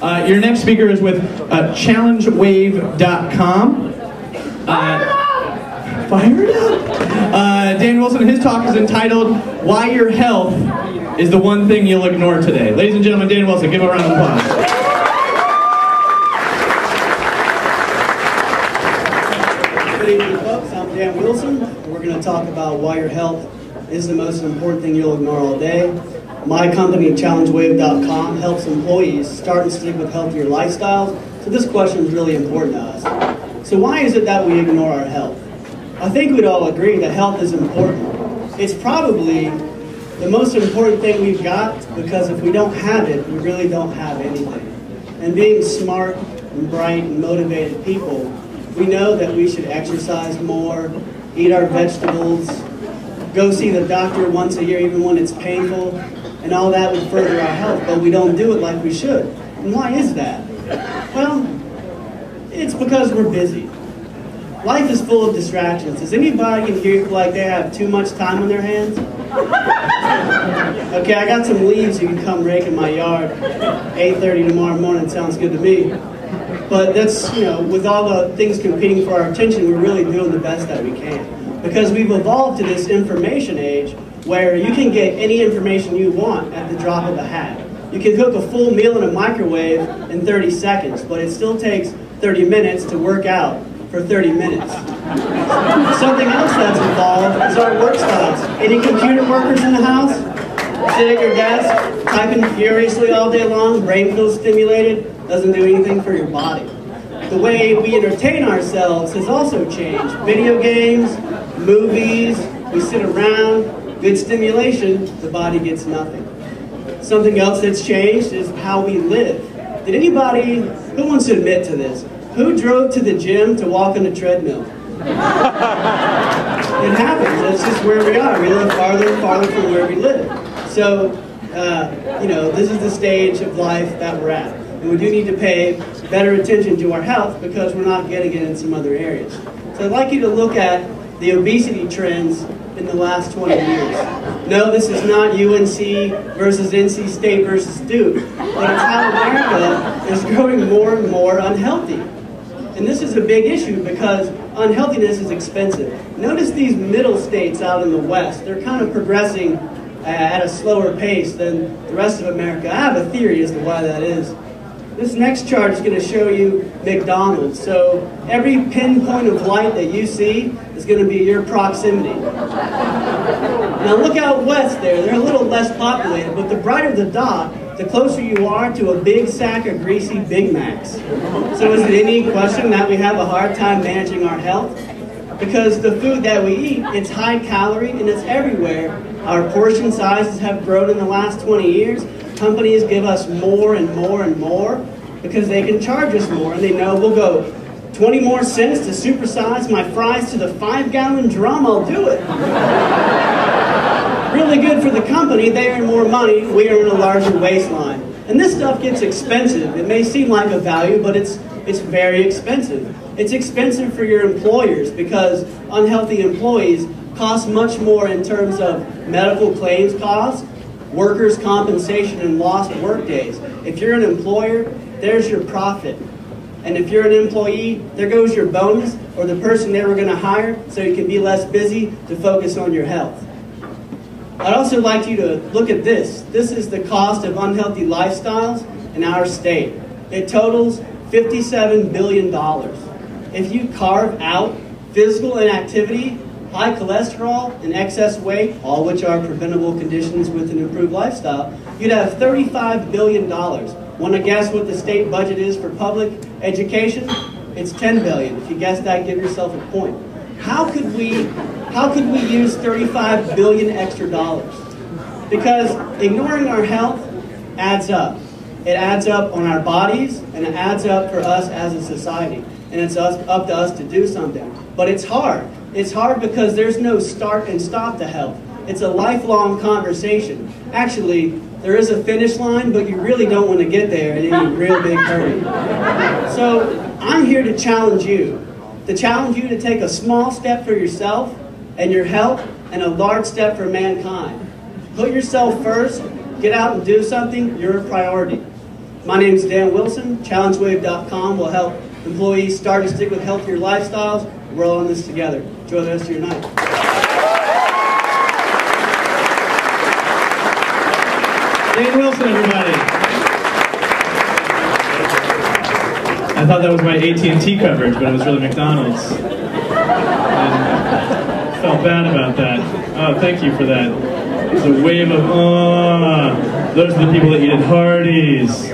Your next speaker is with ChallengeWave.com. Fire it up! Dan Wilson, his talk is entitled, Why Your Health is the One Thing You'll Ignore Today. Ladies and gentlemen, Dan Wilson, give him a round of applause. Good evening, folks. I'm Dan Wilson. We're going to talk about why your health is the most important thing you'll ignore all day. My company, ChallengeWave.com, helps employees start and stick with healthier lifestyles. So this question is really important to us. So why is it that we ignore our health? I think we'd all agree that health is important. It's probably the most important thing we've got, because if we don't have it, we really don't have anything. And being smart and bright and motivated people, we know that we should exercise more, eat our vegetables, go see the doctor once a year even when it's painful, and all that would further our health, but we don't do it like we should. And why is that? Well, it's because we're busy. Life is full of distractions. Does anybody in here feel like they have too much time on their hands? Okay, I got some leaves you can come rake in my yard. 8:30 tomorrow morning sounds good to me. But that's, with all the things competing for our attention, we're really doing the best that we can. Because we've evolved to this information age where you can get any information you want at the drop of a hat. You can cook a full meal in a microwave in 30 seconds, but it still takes 30 minutes to work out for 30 minutes. Something else that's evolved is our work styles. Any computer workers in the house? Sit at your desk, typing furiously all day long, brain feels stimulated, doesn't do anything for your body. The way we entertain ourselves has also changed. Video games, movies, we sit around, good stimulation, the body gets nothing. Something else that's changed is how we live. Did anybody, who wants to admit to this, who drove to the gym to walk on a treadmill? It happens, that's just where we are. We live farther and farther from where we live. So, this is the stage of life that we're at. And we do need to pay better attention to our health because we're not getting it in some other areas. So I'd like you to look at the obesity trends in the last 20 years. No, this is not UNC versus NC State versus Duke, but it's how America is growing more and more unhealthy. And this is a big issue because unhealthiness is expensive. Notice these middle states out in the West, they're kind of progressing at a slower pace than the rest of America. I have a theory as to why that is. This next chart is going to show you McDonald's. So every pinpoint of light that you see is going to be your proximity. Now look out west there. They're a little less populated, but the brighter the dot, the closer you are to a big sack of greasy Big Macs. So is it any question that we have a hard time managing our health? Because the food that we eat, it's high calorie and it's everywhere. Our portion sizes have grown in the last 20 years. Companies give us more and more and more because they can charge us more, and they know we'll go 20 more cents to supersize my fries to the 5-gallon drum, I'll do it. Really good for the company, they earn more money, we earn a larger waistline. And this stuff gets expensive. It may seem like a value, but it's very expensive. It's expensive for your employers because unhealthy employees cost much more in terms of medical claims costs, workers' compensation, and lost work days. If you're an employer, there's your profit. And if you're an employee, there goes your bonus or the person they were going to hire so you can be less busy to focus on your health. I'd also like you to look at this. This is the cost of unhealthy lifestyles in our state. It totals $57 billion. If you carve out physical inactivity, high cholesterol, and excess weight, all which are preventable conditions with an improved lifestyle, you'd have $35 billion. Want to guess what the state budget is for public education? It's $10 billion. If you guess that, give yourself a point. How could we use $35 billion extra dollars? Because ignoring our health adds up. It adds up on our bodies, and it adds up for us as a society. And it's up to us to do something. But it's hard. It's hard because there's no start and stop to health. It's a lifelong conversation. Actually, there is a finish line, but you really don't want to get there in any real big hurry. So I'm here to challenge you to take a small step for yourself and your health and a large step for mankind. Put yourself first, get out and do something, you're a priority. My name is Dan Wilson. ChallengeWave.com will help employees start and stick with healthier lifestyles. We're all in this together. Enjoy the rest of your night. Dan Wilson, everybody. I thought that was my AT&T coverage, but it was really McDonald's. And felt bad about that. Oh, thank you for that. It's a wave of, those are the people that eat at Hardee's.